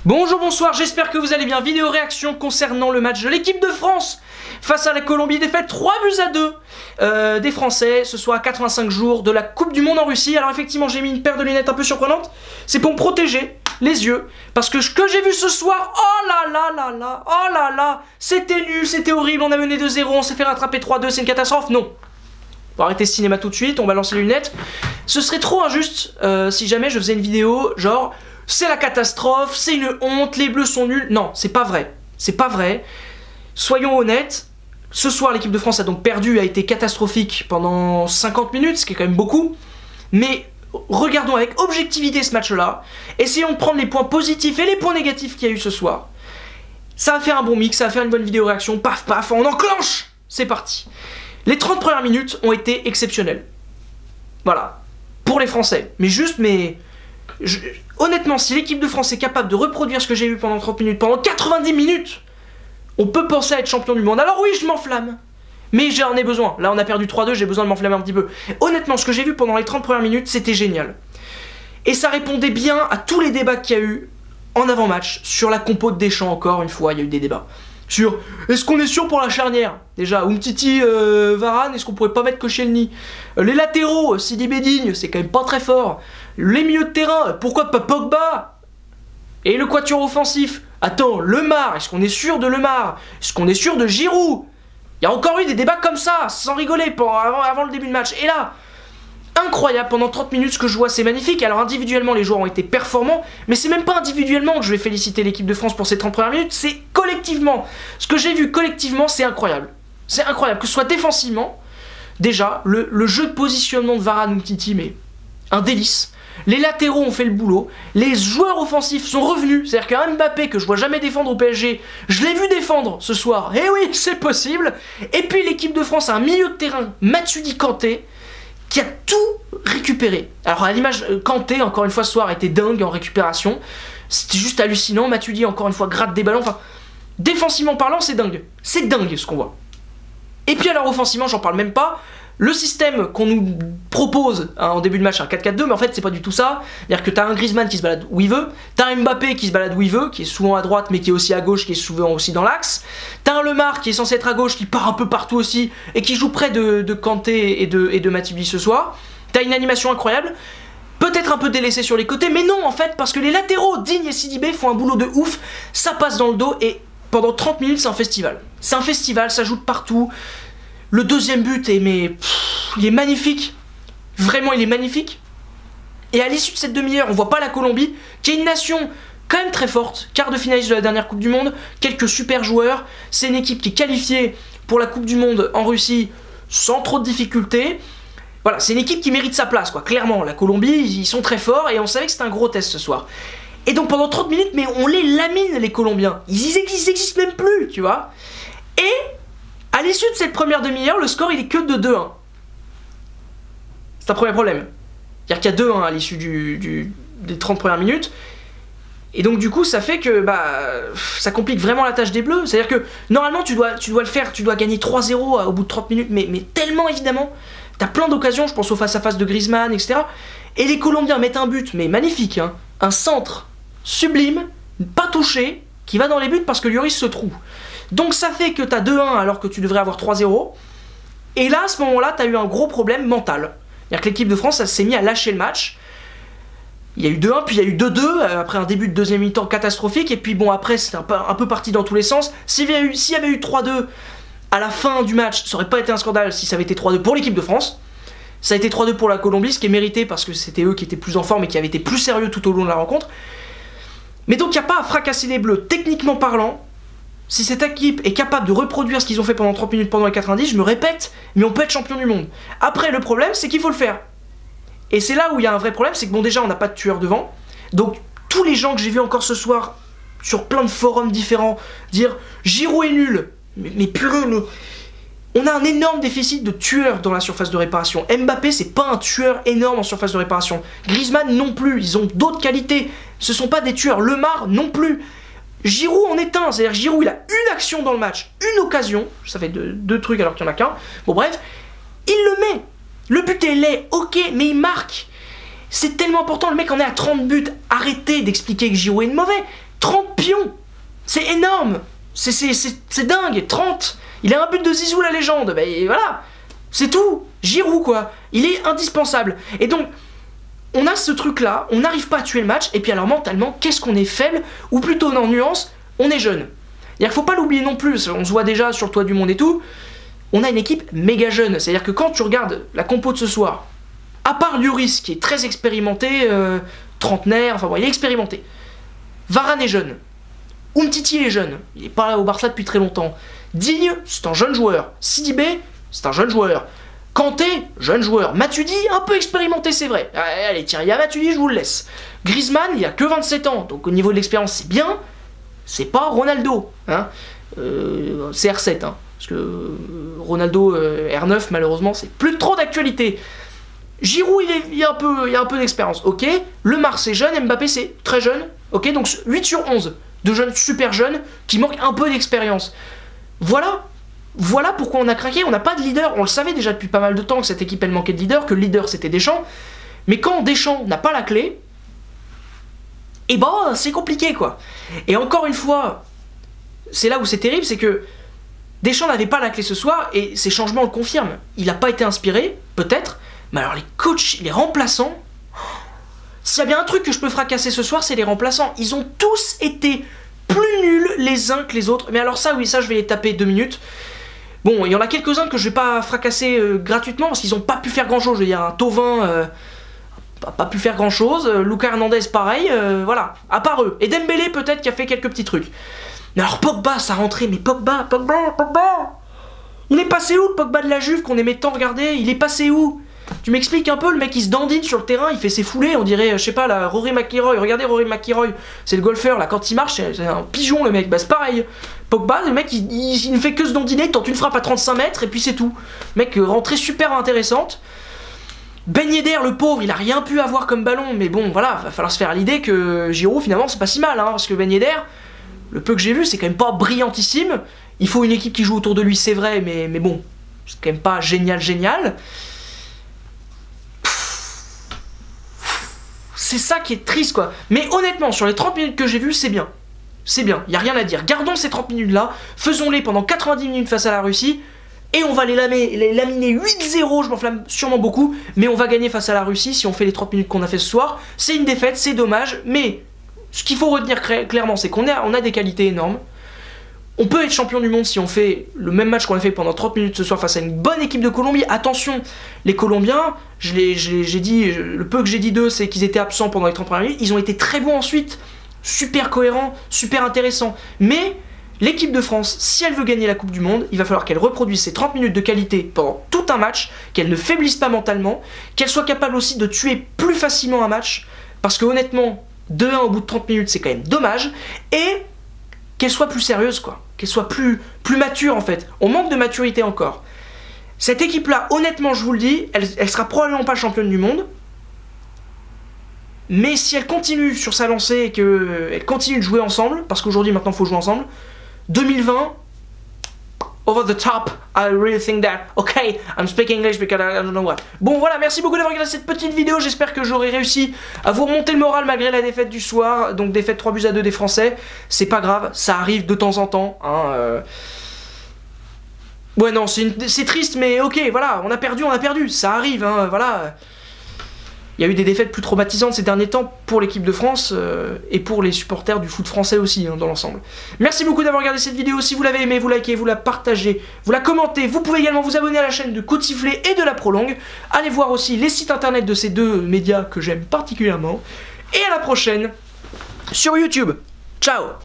Bonjour, bonsoir, j'espère que vous allez bien. Vidéo réaction concernant le match de l'équipe de France face à la Colombie. Défaite 3-2 des Français, ce soir à 85 jours de la Coupe du Monde en Russie. Alors effectivement j'ai mis une paire de lunettes un peu surprenante. C'est pour me protéger les yeux. Parce que ce que j'ai vu ce soir, oh là là là là, oh là là, c'était nul, c'était horrible. On a mené 2-0, on s'est fait rattraper 3-2, c'est une catastrophe. Non. On va arrêter ce cinéma tout de suite, on va lancer les lunettes. Ce serait trop injuste si jamais je faisais une vidéo genre... C'est la catastrophe, c'est une honte, les bleus sont nuls. Non, c'est pas vrai. C'est pas vrai. Soyons honnêtes. Ce soir, l'équipe de France a donc perdu, a été catastrophique pendant 50 minutes, ce qui est quand même beaucoup. Mais regardons avec objectivité ce match-là. Essayons de prendre les points positifs et les points négatifs qu'il y a eu ce soir. Ça va faire un bon mix, ça va faire une bonne vidéo réaction. Paf, paf, on enclenche. C'est parti. Les 30 premières minutes ont été exceptionnelles. Voilà. Pour les Français. Mais juste, honnêtement, si l'équipe de France est capable de reproduire ce que j'ai vu pendant 30 minutes, pendant 90 minutes, on peut penser à être champion du monde. Alors oui, je m'enflamme, mais j'en ai besoin. Là, on a perdu 3-2, j'ai besoin de m'enflammer un petit peu. Honnêtement, ce que j'ai vu pendant les 30 premières minutes, c'était génial. Et ça répondait bien à tous les débats qu'il y a eu en avant-match, sur la compo de Deschamps encore une fois, il y a eu des débats. Sur, est-ce qu'on est sûr pour la charnière? Déjà, Umtiti, Varane, est-ce qu'on pourrait pas mettre Koscielny? Les latéraux, Sidi Bédigne, c'est quand même pas très fort. Les milieux de terrain, pourquoi pas Pogba? Et le quatuor offensif, attends, Lemar, est-ce qu'on est sûr de Lemar? Est-ce qu'on est sûr de Giroud? Il y a encore eu des débats comme ça, sans rigoler, avant le début de match. Et là, incroyable, pendant 30 minutes, ce que je vois, c'est magnifique. Alors individuellement, les joueurs ont été performants, mais c'est même pas individuellement que je vais féliciter l'équipe de France pour ces 30 premières minutes, c'est collectivement. Ce que j'ai vu collectivement, c'est incroyable. C'est incroyable, que ce soit défensivement, déjà, le jeu de positionnement de Varane ou Umtiti, mais un délice. Les latéraux ont fait le boulot, les joueurs offensifs sont revenus, c'est-à-dire qu'un Mbappé que je vois jamais défendre au PSG, je l'ai vu défendre ce soir, et oui, c'est possible. Et puis l'équipe de France a un milieu de terrain, Matuidi Kanté, qui a tout récupéré. Alors à l'image, Kanté, encore une fois ce soir, était dingue en récupération, c'était juste hallucinant. Matuidi, encore une fois, gratte des ballons, enfin, défensivement parlant, c'est dingue ce qu'on voit. Et puis alors offensivement, j'en parle même pas. Le système qu'on nous propose en début de match, un 4-4-2, mais en fait c'est pas du tout ça. C'est-à-dire que t'as un Griezmann qui se balade où il veut, t'as un Mbappé qui se balade où il veut, qui est souvent à droite mais qui est aussi à gauche, qui est souvent aussi dans l'axe. T'as un Lemar qui est censé être à gauche, qui part un peu partout aussi, et qui joue près de Kanté et de Matuidi ce soir. T'as une animation incroyable, peut-être un peu délaissée sur les côtés, mais non en fait, parce que les latéraux, Digne et Sidibé, font un boulot de ouf, ça passe dans le dos, et pendant 30 minutes c'est un festival. C'est un festival, ça joue de partout. Le deuxième but, il est magnifique. Vraiment, il est magnifique. Et à l'issue de cette demi-heure, on voit pas la Colombie, qui est une nation quand même très forte. Quart de finaliste de la dernière Coupe du Monde. Quelques super joueurs. C'est une équipe qui est qualifiée pour la Coupe du Monde en Russie sans trop de difficultés. Voilà, c'est une équipe qui mérite sa place, quoi. Clairement, la Colombie, ils sont très forts et on savait que c'était un gros test ce soir. Et donc pendant 30 minutes, mais on les lamine, les Colombiens. Ils existent même plus, tu vois. Et... à l'issue de cette première demi-heure, le score il est que de 2-1. C'est un premier problème. C'est-à-dire qu'il y a 2-1 à l'issue des 30 premières minutes. Et donc du coup ça fait que ça complique vraiment la tâche des Bleus. C'est-à-dire que normalement tu dois le faire, tu dois gagner 3-0 au bout de 30 minutes. Mais tellement évidemment, t'as plein d'occasions, je pense au face-à-face de Griezmann, etc. Et les Colombiens mettent un but, mais magnifique, hein, un centre sublime, pas touché, qui va dans les buts parce que Lloris se trouve. Donc ça fait que t'as 2-1 alors que tu devrais avoir 3-0. Et là, à ce moment-là, t'as eu un gros problème mental. C'est-à-dire que l'équipe de France, elle s'est mise à lâcher le match. Il y a eu 2-1, puis il y a eu 2-2, après un début de deuxième mi-temps catastrophique. Et puis bon, après, c'était un peu parti dans tous les sens. S'il y avait eu 3-2 à la fin du match, ça aurait pas été un scandale si ça avait été 3-2 pour l'équipe de France. Ça a été 3-2 pour la Colombie, ce qui est mérité parce que c'était eux qui étaient plus en forme et qui avaient été plus sérieux tout au long de la rencontre. Mais donc, il n'y a pas à fracasser les Bleus, techniquement parlant. Si cette équipe est capable de reproduire ce qu'ils ont fait pendant 30 minutes pendant les 90, je me répète, mais on peut être champion du monde. Après, le problème, c'est qu'il faut le faire. Et c'est là où il y a un vrai problème, c'est que bon, déjà, on n'a pas de tueur devant. Donc, tous les gens que j'ai vus encore ce soir, sur plein de forums différents, dire « Giroud est nul ». Mais purée, on a un énorme déficit de tueurs dans la surface de réparation. Mbappé, c'est pas un tueur énorme en surface de réparation. Griezmann non plus, ils ont d'autres qualités. Ce sont pas des tueurs. Lemar non plus. Giroud en est un, c'est-à-dire Giroud il a une action dans le match, une occasion, ça fait deux trucs alors qu'il n'y en a qu'un, bon bref, il le met, le but est laid, ok, mais il marque, c'est tellement important, le mec en est à 30 buts, arrêtez d'expliquer que Giroud est mauvais, 30 pions. C'est énorme. C'est dingue. 30. Il a un but de Zizou, la légende. Bah, et voilà. C'est tout. Giroud, quoi. Il est indispensable. Et donc, on a ce truc-là. On n'arrive pas à tuer le match. Et puis alors, mentalement, qu'est-ce qu'on est faible? Ou plutôt, en nuance, on est jeune. Il faut pas l'oublier non plus. On se voit déjà sur le toit du monde et tout. On a une équipe méga jeune. C'est-à-dire que quand tu regardes la compo de ce soir, à part Lloris, qui est très expérimenté, trentenaire, enfin bon, il est expérimenté. Varane est jeune. Umtiti est jeune. Il n'est pas au Barça depuis très longtemps. Digne, c'est un jeune joueur. Sidibé, c'est un jeune joueur. Kanté, jeune joueur. Matuidi, un peu expérimenté, c'est vrai. Allez, tiens, il y a Matuidi, je vous le laisse. Griezmann, il a que 27 ans. Donc au niveau de l'expérience, c'est bien. C'est pas Ronaldo. Hein. C'est R7. Hein. Parce que Ronaldo R9, malheureusement, c'est plus trop d'actualité. Giroud, il y a un peu d'expérience, ok. Le Mars est jeune, Mbappé c'est très jeune, ok. Donc 8 sur 11 de jeunes super jeunes qui manquent un peu d'expérience. Voilà pourquoi on a craqué. On n'a pas de leader. On le savait déjà depuis pas mal de temps que cette équipe elle manquait de leader, que le leader c'était Deschamps. Mais quand Deschamps n'a pas la clé, et ben c'est compliqué quoi. Et encore une fois, c'est là où c'est terrible, c'est que Deschamps n'avait pas la clé ce soir et ces changements le confirment. Il n'a pas été inspiré, peut-être. Mais alors les coachs, les remplaçants, s'il y a bien un truc que je peux fracasser ce soir, c'est les remplaçants. Ils ont tous été plus nuls les uns que les autres. Mais alors ça, oui, ça je vais les taper 2 minutes. Bon, il y en a quelques-uns que je vais pas fracasser gratuitement parce qu'ils ont pas pu faire grand-chose. Il y a un Thauvin, pas pu faire grand-chose. Lucas Hernandez, pareil, voilà. À part eux. Et Dembélé, peut-être, qui a fait quelques petits trucs. Mais alors Pogba, ça rentrait, mais Pogba. Il est passé où le Pogba de la Juve qu'on aimait tant regarder? Il est passé où? Tu m'expliques un peu, le mec il se dandine sur le terrain, il fait ses foulées, on dirait, je sais pas, là, Rory McIlroy. Regardez Rory McIlroy, c'est le golfeur, là, quand il marche, c'est un pigeon le mec, bah c'est pareil. Pogba, le mec il ne fait que se dandiner, il tente une frappe à 35 mètres et puis c'est tout. Mec, rentrée super intéressante. Ben Yedder, le pauvre, il a rien pu avoir comme ballon, mais bon, voilà, va falloir se faire à l'idée que Giroud, finalement, c'est pas si mal, hein, parce que Ben Yedder, le peu que j'ai vu, c'est quand même pas brillantissime. Il faut une équipe qui joue autour de lui, c'est vrai, mais bon, c'est quand même pas génial. C'est ça qui est triste quoi. Mais honnêtement, sur les 30 minutes que j'ai vues, c'est bien. C'est bien, il n'y a rien à dire. Gardons ces 30 minutes là, faisons-les pendant 90 minutes face à la Russie, et on va les laminer 8-0, je m'enflamme sûrement beaucoup, mais on va gagner face à la Russie si on fait les 30 minutes qu'on a fait ce soir. C'est une défaite, c'est dommage, mais ce qu'il faut retenir clairement, c'est qu'on a des qualités énormes. On peut être champion du monde si on fait le même match qu'on a fait pendant 30 minutes ce soir face à une bonne équipe de Colombie. Attention, les Colombiens, j'ai dit, le peu que j'ai dit d'eux, c'est qu'ils étaient absents pendant les 30 premières minutes. Ils ont été très bons ensuite, super cohérents, super intéressants. Mais l'équipe de France, si elle veut gagner la Coupe du Monde, il va falloir qu'elle reproduise ces 30 minutes de qualité pendant tout un match, qu'elle ne faiblisse pas mentalement, qu'elle soit capable aussi de tuer plus facilement un match, parce que honnêtement, 2-1 au bout de 30 minutes, c'est quand même dommage, et qu'elle soit plus sérieuse quoi, qu'elle soit plus mature en fait. On manque de maturité encore. Cette équipe là, honnêtement je vous le dis, elle sera probablement pas championne du monde. Mais si elle continue sur sa lancée et qu'elle continue de jouer ensemble, parce qu'aujourd'hui maintenant il faut jouer ensemble, 2020, over the top, I really think that, okay, I'm speaking English because I don't know what. Bon voilà, merci beaucoup d'avoir regardé cette petite vidéo, j'espère que j'aurai réussi à vous remonter le moral malgré la défaite du soir, donc défaite 3-2 des Français, c'est pas grave, ça arrive de temps en temps, hein, Ouais non, c'est triste mais ok, voilà, on a perdu, ça arrive, hein, voilà. Il y a eu des défaites plus traumatisantes ces derniers temps pour l'équipe de France et pour les supporters du foot français aussi, hein, dans l'ensemble. Merci beaucoup d'avoir regardé cette vidéo. Si vous l'avez aimé, vous likez, vous la partagez, vous la commentez. Vous pouvez également vous abonner à la chaîne de Coup de Sifflet et de la Prolongue. Allez voir aussi les sites internet de ces deux médias que j'aime particulièrement. Et à la prochaine sur YouTube. Ciao!